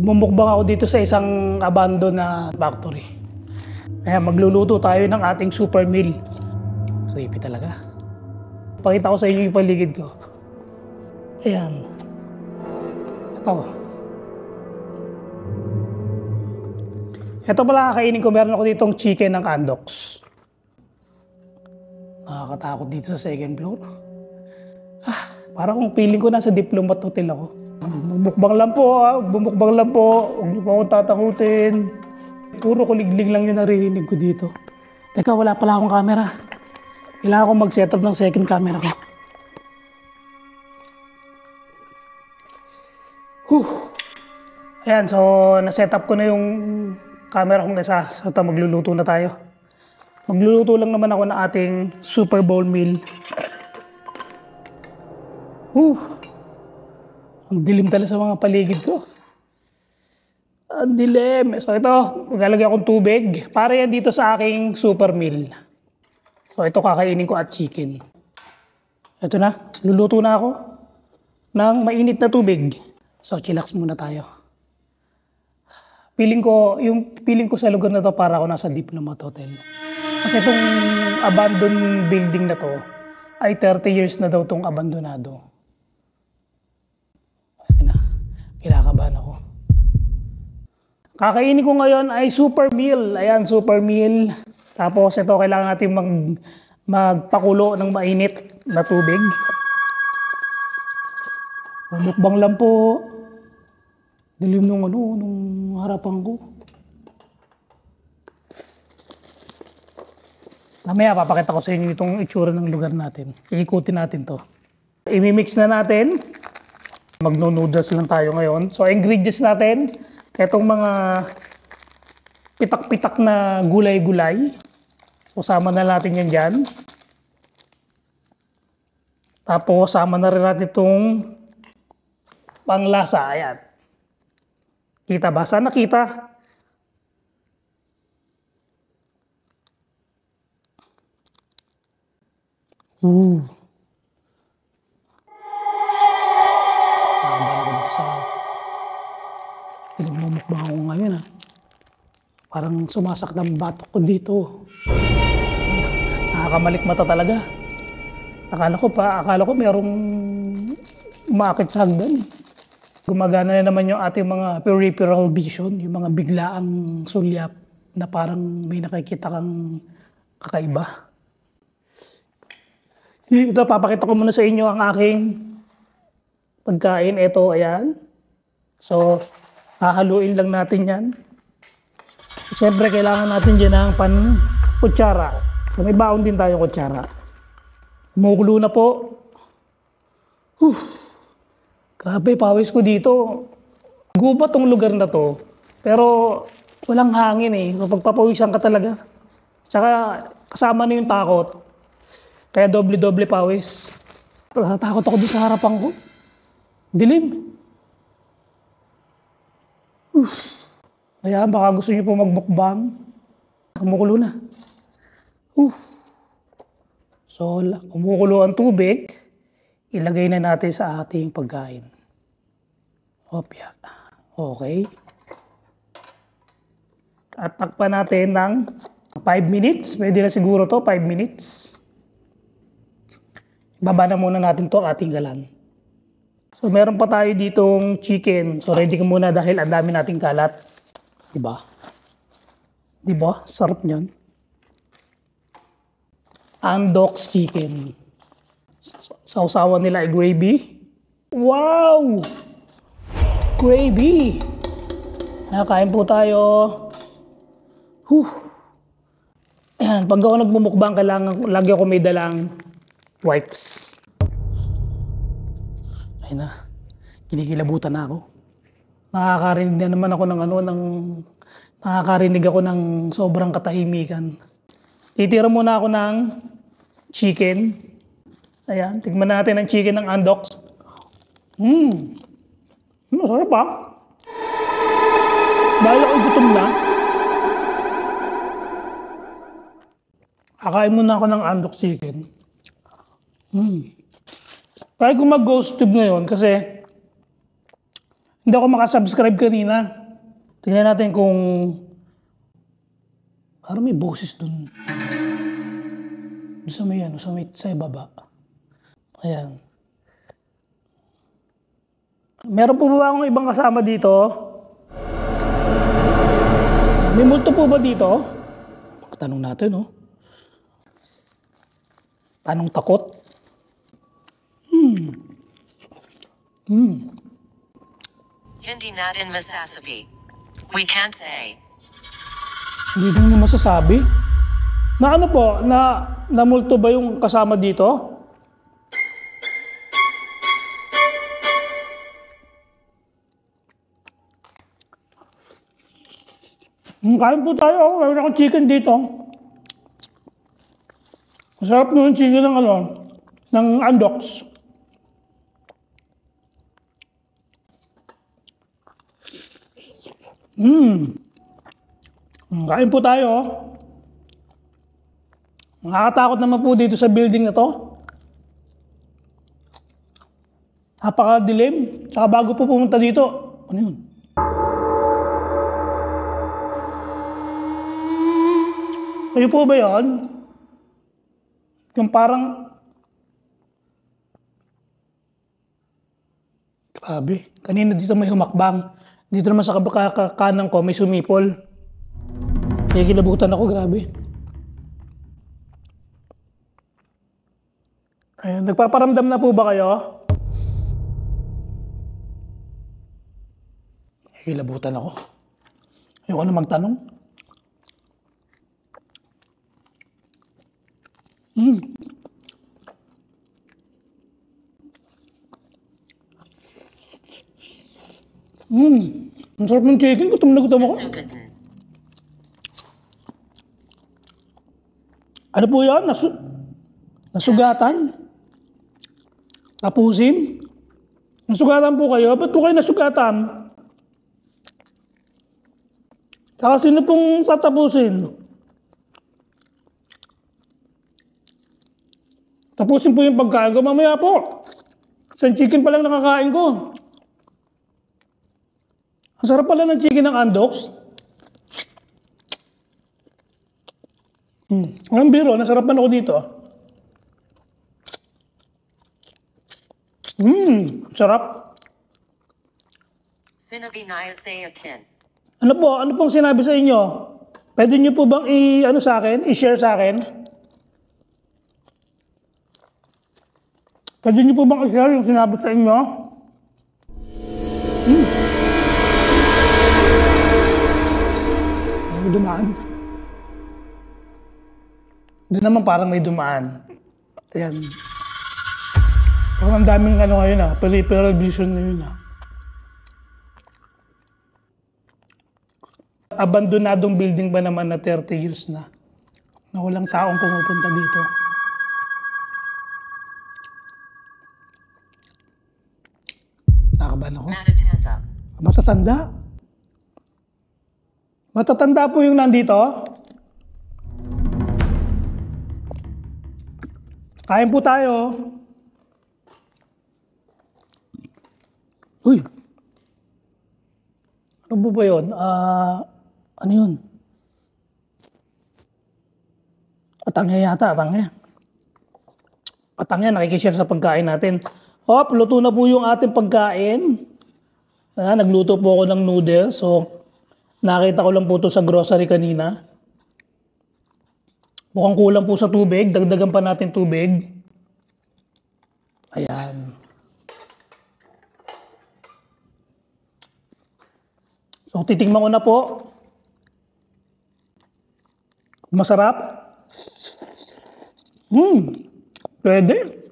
Magmumukbang ako dito sa isang abandoned na factory. Kaya magluluto tayo ng ating super meal. Creepy talaga. Pakita ko sa inyo yung paligid ko. Ayan. Ito. Ito pala kakainin ko. Meron ako ditong chicken ng Andox. Nakakatakot dito sa second floor. Parang kung feeling ko nasa Diplomat Hotel ako. Bumukbang lang po bumukbang lang po. Huwag niyo po akong tatakutin. Puro kuliglig lang yung naririnig ko dito. Teka, wala pala akong camera. Kailangan ko mag-set up ng second camera ko. Ayan, so na-set up ko na yung camera kong isa. So magluluto na tayo. Magluluto lang naman ako ng ating Super Bowl meal. Ang dilim talaga sa mga paligid ko. Ang dilim. So ito, maglalagay akong tubig. Para yan dito sa aking super meal. So ito kakainin ko at chicken. Ito na, luluto na ako ng mainit na tubig. So chillax muna tayo. Yung feeling ko sa lugar na to para ako nasa Diplomat Hotel. Kasi itong abandoned building na to ay 30 years na daw itong abandonado. Kinakabahan ako. Kakainin ko ngayon ay super meal. Ayan, super meal. Tapos ito, kailangan natin magpakulo ng mainit na tubig. Mukbang lang po. Dilim nung harapan ko. Mamaya papakita ko sa inyo itong itsura ng lugar natin. Iikutin natin to. I-mix na natin. Magno-noodles lang tayo ngayon. So, ingredients natin, itong mga pitak-pitak na gulay-gulay. So, sama na natin yan dyan. Tapos, sama na rin natin itong panglasa. Ayan. Kita ba? Sana kita. Pinagmumukbang ako ngayon Parang sumasak ng batok ko dito. Nakakamalik mata talaga. Akala ko mayroong umakit sa hagdan. Gumagana na naman yung ating mga peripheral vision, yung mga biglaang sulyap na parang may nakikita kang kakaiba. Ito, papakita ko muna sa inyo ang aking pagkain. Ito, ayan. So, hahaluin lang natin yan. Siyempre, kailangan natin dyan ng kutsara. So, may baon din tayo kutsara. Kumukulo na po. Grabe, pawis ko dito. Gubat tong lugar na to. Pero, walang hangin So, pagpapawisan ka talaga. Tsaka, kasama na yung takot. Kaya doble-doble pawis. Takot ako doon sa harapan ko. Dilim. Kaya baka gusto niyo po magbukbang. Kumukulo na. So, kumukulo ang tubig. Ilagay na natin sa ating pagkain. Opya. Okay. At takpan natin ng 5 minutes. Pwede na siguro to 5 minutes. Baba na muna natin to ang ating galan. So, meron pa tayo ditong chicken. So, ready ka muna dahil ang dami nating kalat. Diba? Diba? Sarap niyan. Andox chicken. Sausawan nila ay gravy. Wow! Gravy! Nakain po tayo. Ayan, pag ako nagmumukbang, kailangan lagi ako may dalang wipes. Ayun na. Kinikilabutan na ako. Nakakarinig na naman ako nakakarinig ako ng sobrang katahimikan. Titira muna ako ng chicken. Ayan, tignan natin ang chicken ng Andox. Masarap ba? Dahil ako gutom na. Kakain muna ako ng Andox chicken. Try ko mag-ghost tube ngayon kasi Hindi ako makasubscribe kanina. Tingnan natin kung... Parang may boses dun. Sa may ano, sa ibaba. Ayan. Meron po ba akong ibang kasama dito? May multo po ba dito? Tanong natin, oh. Tanong takot? Hindi natin masasabi. We can't say. Hindi din mo masasabi? Na ano po? Na multo ba yung kasama dito? Kain po tayo. Mayroon akong chicken dito. Masarap nun yung chicken ng ano, ng Andox. Kain po tayo. Nakakatakot naman po dito sa building na to. Napakadilim. Saka bago po pumunta dito. Ano yun? Kayo po ba yun? Yung parang... Grabe. Kanina dito may humakbang. Dito naman sa kanan ko may sumipol. Kaya kilabutan ako, grabe. Ayun, nagpaparamdam na po ba kayo? Kilabutan ako. Ayoko na magtanong. Ang sarap ng chicken. Gutom na gutom ako. Ano po yan? Nasugatan? Tapusin? Nasugatan po kayo? Ba't po kayo nasugatan? Saka sino pong tatapusin? Tapusin po yung pagkain ko mamaya po. Isang chicken pa lang nakakain ko. Ang sarap pala ng chicken ng Andox. Ang biro, nasarapan ako dito. Sarap. Sinabi na sa akin. Ano po? Ano pong sinabi sa inyo? Pwede niyo po bang i-share sa akin? Pwede niyo po bang i-share yung sinabi sa inyo? May dumaan. Doon naman parang may dumaan. Ayan. Parang ang daming ano ngayon peripheral vision ngayon Abandonadong building ba naman na 30 years na walang taong pumupunta dito. Nakakabahan ako. Matatanda. Matatanda po yung nandito. Kain po tayo. Uy. Ano po ba yun? Ano yun? Atangya yata, atangya. Atangya, nakikishare sa pagkain natin. Luto na po yung ating pagkain. Nagluto po ako ng noodles. So, nakita ko lang po ito sa grocery kanina. Mukhang kulang po sa tubig. Dagdagan pa natin tubig. Ayan. So, titingnan ko na po. Masarap? Pwede.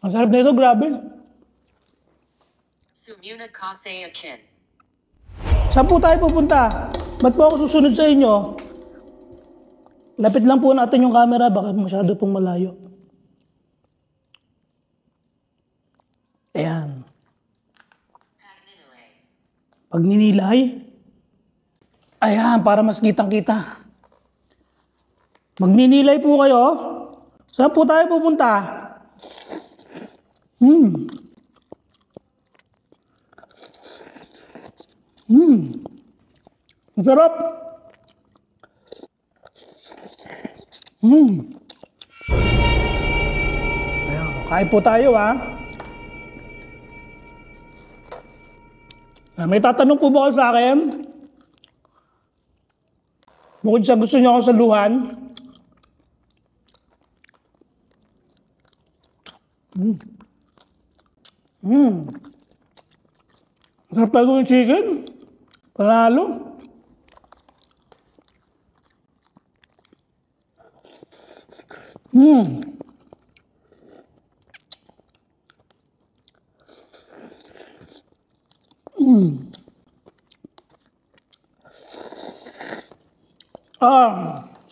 Ang sarap na ito, grabe. Sumuna ka sa akin. Saan po tayo pupunta? Ba't po ako susunod sa inyo? Lapit lang po natin yung camera, baka masyado pong malayo. Ayan. Pag ninilay, ayan, para mas kitang-kita. Magninilay po kayo. Saan po tayo pupunta? Hmm. Hmm. Ang sarap. Hmm. Ayan, kain po tayo ha. May tatanong po ba kayo sa akin? Bukod sa gusto niyo ako saluhan. Sarap talaga yung chicken. Panalo.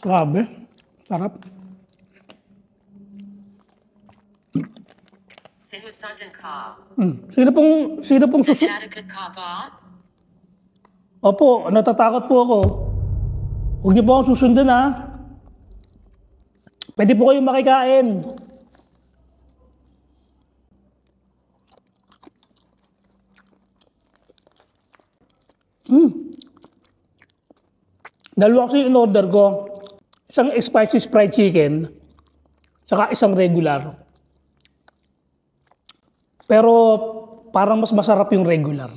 Sabi. Sarap. Sinusundan ka. Sino pong susunod? Natatakat ka ba? Opo, natatakot po ako. Huwag niyo po akong susundan ha. Pwede po kayong makikain. Dalawa kasi in order ko. Isang spicy fried chicken, tsaka isang regular. Pero parang mas masarap yung regular.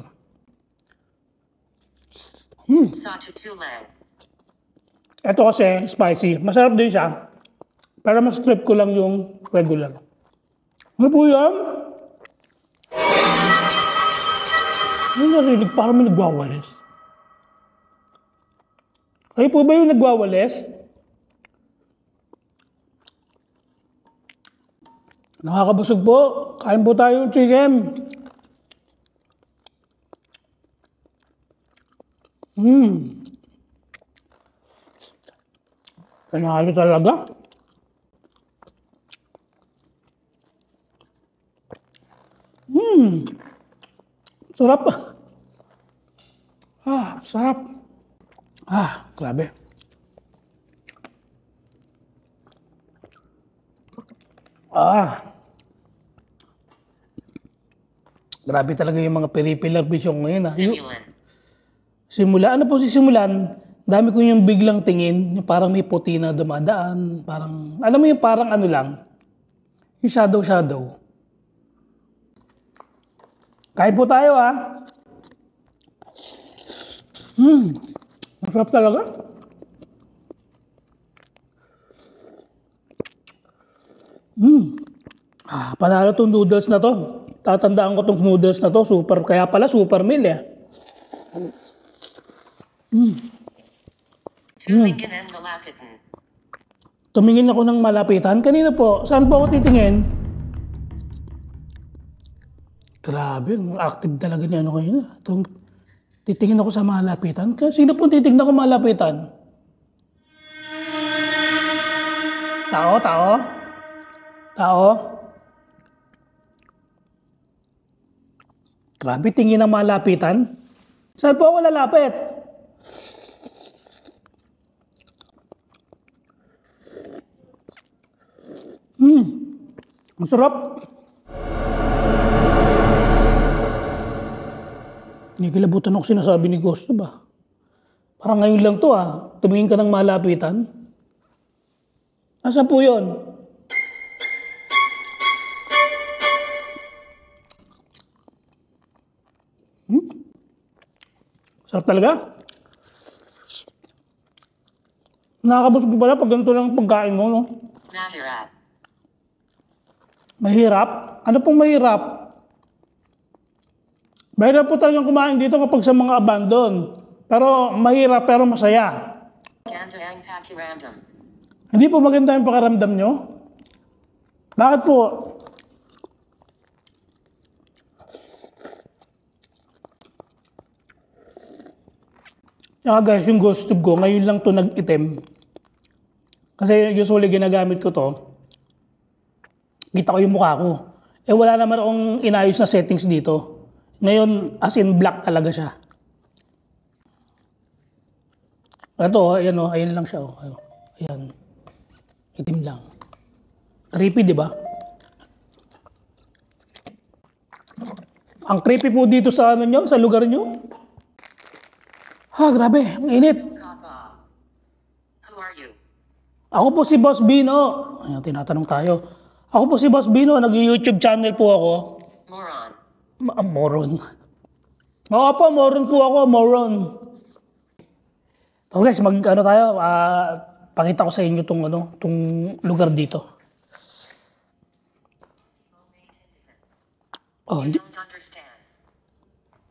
Sa tutulan. Ito kasi spicy. Masarap din siya. Pero mas trip ko lang yung regular. Ano po yan? Ano narinig? Parang may nagwawalis. Kayo po ba yung nagwawalis? Nakakabusog po. Kain po tayo ng chicken. Panalo talaga. Sarap. Sarap. Grabe. Grabe talaga yung mga peripheral vision ngayon. Simulan. Simula, ano po sisimulan? Dami ko yung biglang tingin, yung parang may puti na dumadaan, parang, alam mo yung parang ano lang, yung shadow. Kain po tayo ha. Masarap talaga. Panalo tong noodles na to. Tatandaan ko tong noodles na to, super, kaya pala super meal eh. Tumingin and malapitan. Tumingin ako ng malapitan. Kanina po, saan po ako titingin? Grabe, active talaga ni ano kayo na. Titingin ako sa malapitan. Sino po titignan ko malapitan? Tao? Grabe, tingin ng malapitan. Saan po ako lalapit? Masarap. Nikilabutan ako sinasabi ni Ghost, ba? Parang ngayon lang to tumingin ka ng malapitan. Asa po yun? Sarap talaga. Nakakabusog pala pag ganito lang pagkain mo, no? Mahirap. Mahirap? Ano pong mahirap? Mahirap po talagang kumain dito kapag sa mga abandon. Pero mahirap pero masaya. Ganda ang pakiramdam. Hindi po maganda yung pakaramdam nyo? Bakit po? Guys, yung ghost tube ko, ngayon lang to nag-item. Kasi usually ginagamit ko to. Kita ko yung mukha ko. Wala naman akong inayos na settings dito. Ngayon, as in black talaga siya. Ito, ayan lang siya. Ayan. Itim lang. Creepy, di ba? Ang creepy po dito sa ano nyo, sa lugar nyo. Ha, grabe, ang init. Kaba. Who are you? Ako po si Boss Bino. Ayan, tinatanong tayo. Ako po si Boss Bino, nag-YouTube channel po ako. Moron. Moron. Oo po, moron po ako, moron. So guys, ano tayo, pakita ko sa inyo tong lugar dito. Oh, You don't understand.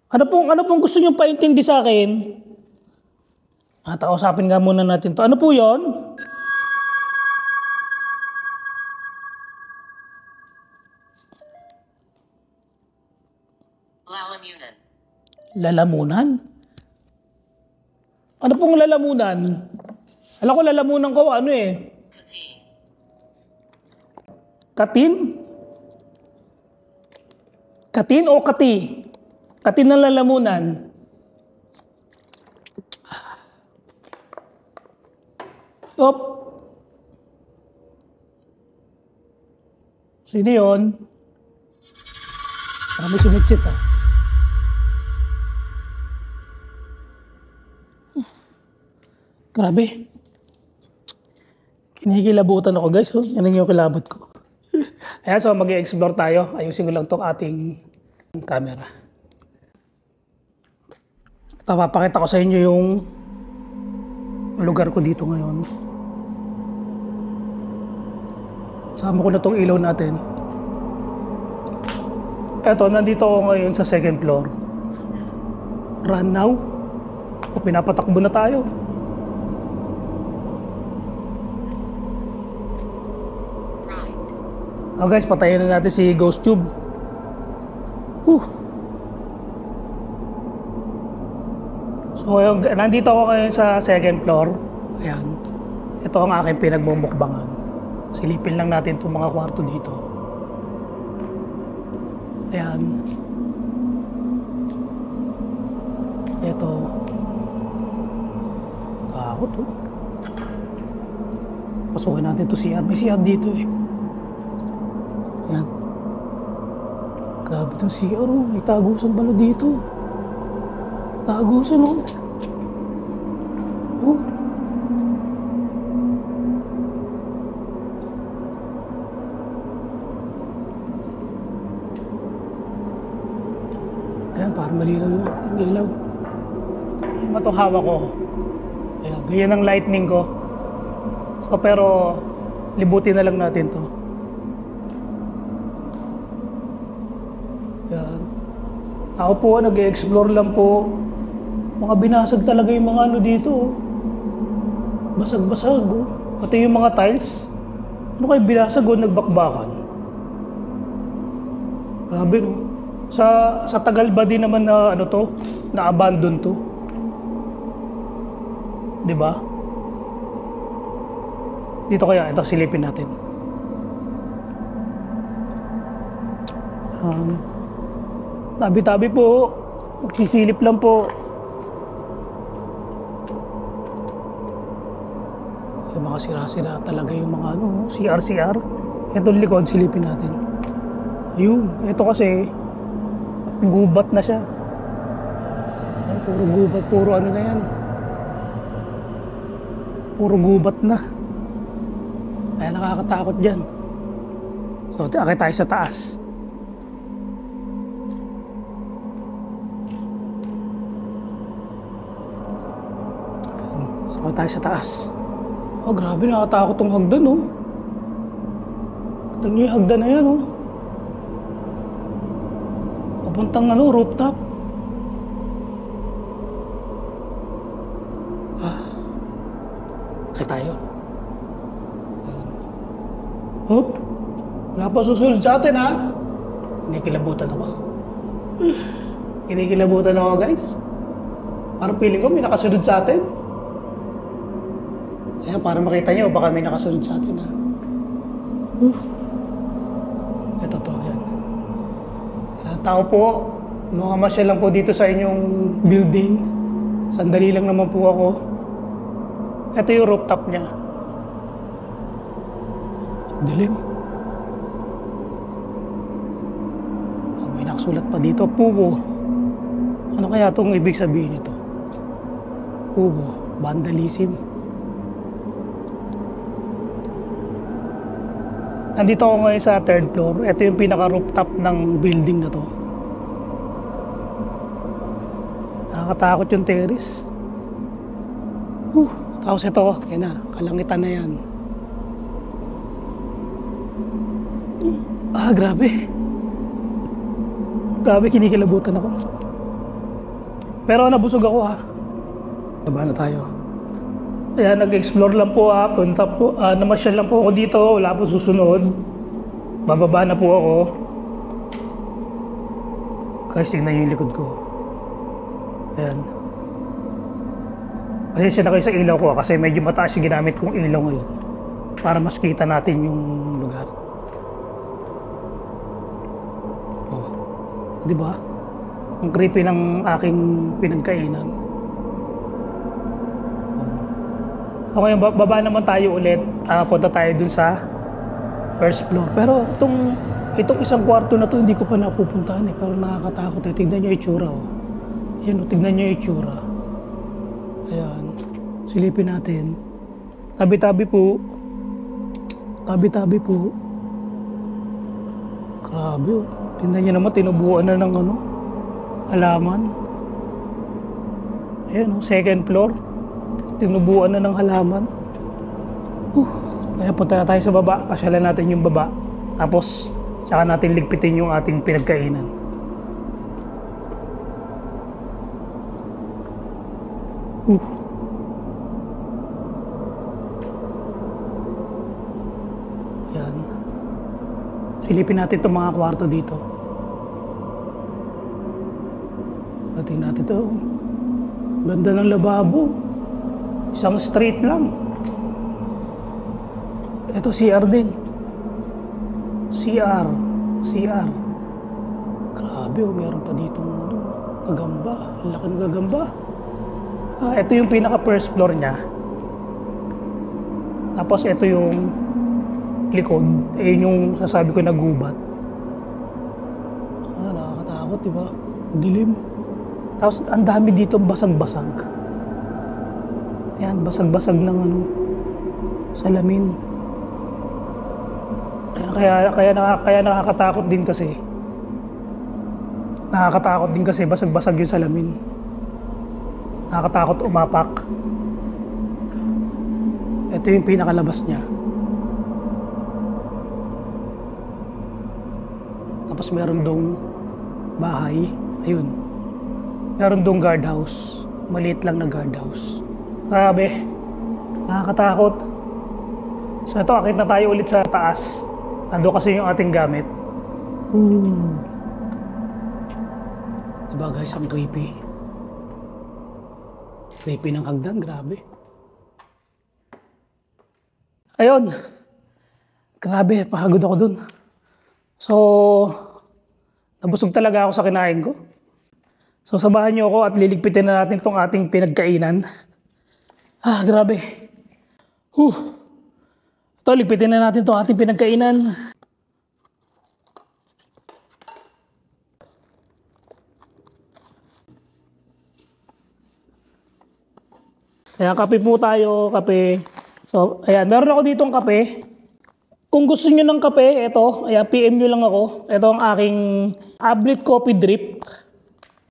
ano pong gusto nyo paintindi sa akin? Kausapin nga muna natin to. Ano po yon? Lalamunan. Lalamunan? Ano pong lalamunan? Alam ko lalamunan ko, ano eh? Kati. Katin? Katin o kati? Katin ng lalamunan. Op. Sino yun? Parang may sumitsit ah. Grabe. Kinikilabutan ako guys. Oh. Yan yung kilabot ko. Ayan, so mag-i-explore tayo. Ayusin ko lang itong ating camera. Ito, papakita ko sa inyo yung lugar ko dito ngayon. Sama ko na itong ilaw natin. Eto, nandito ako ngayon sa second floor. Run now. O pinapatakbo na tayo. Right. Oh guys, patayin na natin si Ghost Tube. So, nandito ako ngayon sa second floor. Ayan. Ito ang aking pinagbumukbangan. Silipin lang natin itong mga kwarto dito. Ayan. Ito. Takot oh. Pasukin natin ito CR. May CR dito eh. Ayan. Grabe itong CR oh. May tagusan pala dito. Tagusan oh. Oh. Ayan, parang malinaw yung ating ilaw. Yung itong hawak ko. Ayan, ganyan ang lightning ko. So, pero, libutin na lang natin to. Ayan. Ako po, nag-explore lang po. Mga binasag talaga yung mga ano dito. Oh. Basag-basag. Oh. Pati yung mga tiles. Ano kayo binasag o nagbakbakan? Grabe no. Sa tagal ba din naman na ano to, na abandon to? 'Di ba? Dito kaya ito silipin natin. Tabi-tabi po. Magsisilip lang po. Yung mga sira-sira talaga yung mga ano, CR. Itong likod silipin natin. Ayun, ito kasi gubat na siya. Ay, puro gubat, puro ano na yan. Puro gubat na. Ay, nakakatakot dyan. So, akit tayo sa taas. So, akit tayo sa taas. Oh, grabe, nakakatakot tong hagdan, oh. Tignan nyo yung hagdan na yan, oh. Papuntang ano, rooftop. Kaya tayo. Hop. Wala pa susunod sa atin, ha? Kinikilabutan ako. Kinikilabutan ako, guys. Parang feeling ko may nakasunod sa atin. Ayan, para makita nyo, baka may nakasunod sa atin, ha? Ito to, yan. Tao po, mga masyal lang po dito sa inyong building. Sandali lang naman po ako. Ito yung rooftop niya. Dilim. Oh, may nakasulat pa dito, Pugo. Ano kaya itong ibig sabihin nito? Pugo, vandalism. Nandito ako ngayon sa 3rd floor. Ito yung pinaka-rooftop ng building na to. Nakakatakot yung terrace. Tapos ito, yan na, kalangitan na yan. Grabe. Grabe, kinikilabutan ako. Pero nabusog ako ha. Baba na tayo. Ayan, nag-explore lang po ha. Punta po, namasyal lang po ako dito. Wala po susunod. Bababa na po ako. Guys, tingnan yung likod ko. Ayan. Pasensya na kayo sa ilaw ko kasi medyo mataas yung ginamit kong ilaw ngayon. Para mas kita natin yung lugar. Diba? Ang creepy ng aking pinagkainan. Okay, baba naman tayo ulit. Punta tayo dun sa 1st floor. Pero itong isang kwarto na to hindi ko pa napupuntahan eh. Pero nakakatakot eh. Tignan nyo yung itsura oh. Ayan oh, tignan nyo yung itsura. Ayan. Silipin natin. Tabi-tabi po. Tabi-tabi po. Grabe oh. Tingnan nyo naman, tinubuan na ng halaman. Ayan o, 2nd floor. Tinubuan na ng halaman. Kaya punta na tayo sa baba. Pasyalan natin yung baba. Tapos, tsaka natin ligpitin yung ating pinagkainan. Ayan. Silipin natin itong mga kwarto dito. Tingnan natin ito. Ganda ng lababo. Isang straight lang. Ito CR din. CR. Grabe oh, meron pa dito gagamba. Ang laki ng gagamba. Ito yung pinaka 1st floor niya. Tapos ito yung likod, yung sasabi ko na gubat. Nakakatakot, diba? Dilim. Tapos ang dami dito basag-basag. Ayan, basag-basag ng salamin. Kaya nakakatakot din kasi. Nakakatakot din kasi basag-basag yung salamin. Nakakatakot umapak. Ito yung pinakalabas niya. Tapos meron dong bahay. Ayun. Meron dong guardhouse. Maliit lang na guardhouse. Grabe. Nakakatakot. So ito, akit na tayo ulit sa taas. Nando kasi yung ating gamit. Diba guys, ang creepy. Creepy ng hagdan, grabe. Ayun. Grabe, pagod ako dun. So, nabusog talaga ako sa kinain ko. So, samahan niyo ako at liligpitin na natin itong ating pinagkainan. Grabe. Ito, ligpitin na natin itong ating pinagkainan. Ayan, kape po tayo, kape. So, ayan, meron ako ditong kape. Kung gusto niyo ng kape, ito, ayan, PM nyo lang ako. Ito ang aking Ablit Coffee Drip.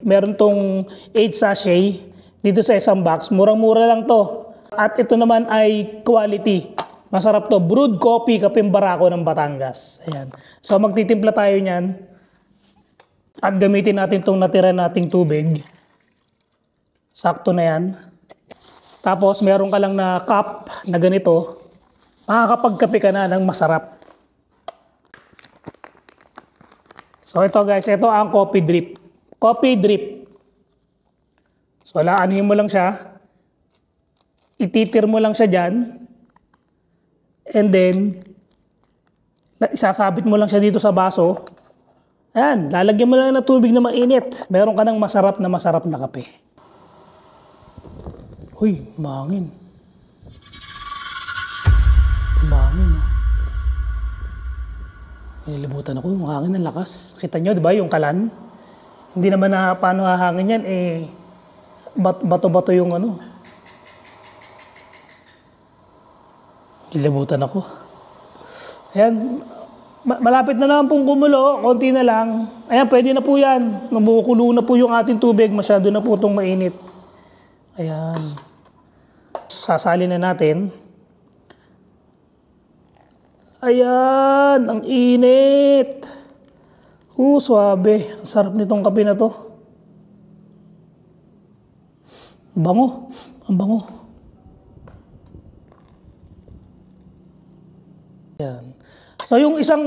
Meron tong 8 sachet dito sa isang box. Murang-mura lang to. At ito naman ay quality. Masarap to. Brewed coffee, kapeng Barako ng Batangas. Ayan. So, magtitimpla tayo niyan. At gamitin natin tong natira nating tubig. Sakto na yan. Tapos, meron ka lang na cup na ganito. Makakapagkape ka na ng masarap. So, ito guys. Ito ang coffee drip. Coffee drip. So, anuhin mo lang siya. Ititir mo lang siya dyan. And then, isasabit mo lang siya dito sa baso. Ayan. Lalagyan mo lang ng tubig na mainit. Meron ka ng masarap na kape. Uy, mangin. Mangin. Nilibutan ako yung hangin ng lakas. Kita nyo, di ba, yung kalan? Hindi naman na paano hahangin yan, eh, bato-bato yung ano. Nilibutan ako. Ayan, malapit na naman pong kumulo, konti na lang. Ayan, pwede na po yan. Nabukulo na po yung ating tubig, masyado na po itong mainit. Ayan. Sasali na natin. Ayan, ang init. Swabe. Ang sarap nitong kape na to. Bango. Ang bango. Ayan. So yung isang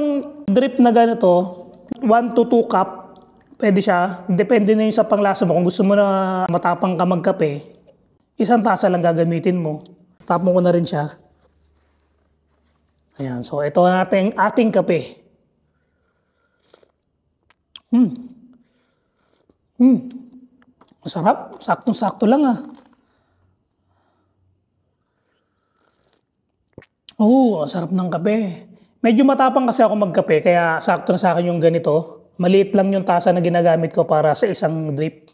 drip na ganito, 1 to 2 cup, pwede siya. Depende na yung sa panglasa mo. Kung gusto mo na matapang ka magkape, isang tasa lang gagamitin mo. Tapon ko na rin siya. Ayan, so ito na ating kape. Masarap. Saktong-sakto lang ah. Ang sarap ng kape. Medyo matapang kasi ako magkape, kaya sakto na sa akin yung ganito. Maliit lang yung tasa na ginagamit ko para sa isang drip.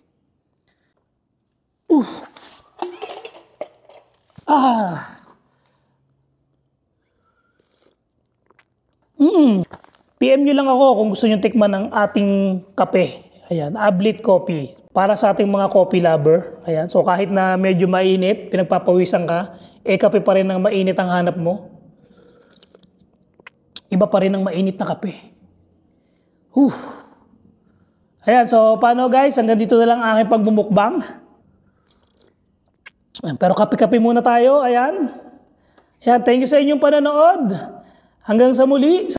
PM nyo lang ako kung gusto nyo tikman ng ating kape. Ayan, Ablit Coffee. Para sa ating mga coffee lover. Ayan, so kahit na medyo mainit, pinagpapawisan ka, kape pa rin ng mainit ang hanap mo. Iba pa rin ang mainit na kape. Ayan, so paano guys? Hanggang dito na lang ang aking pagbumukbang. Pero kape-kape muna tayo. Ayan. Ayan, thank you sa inyong panonood. Hanggang sa muli.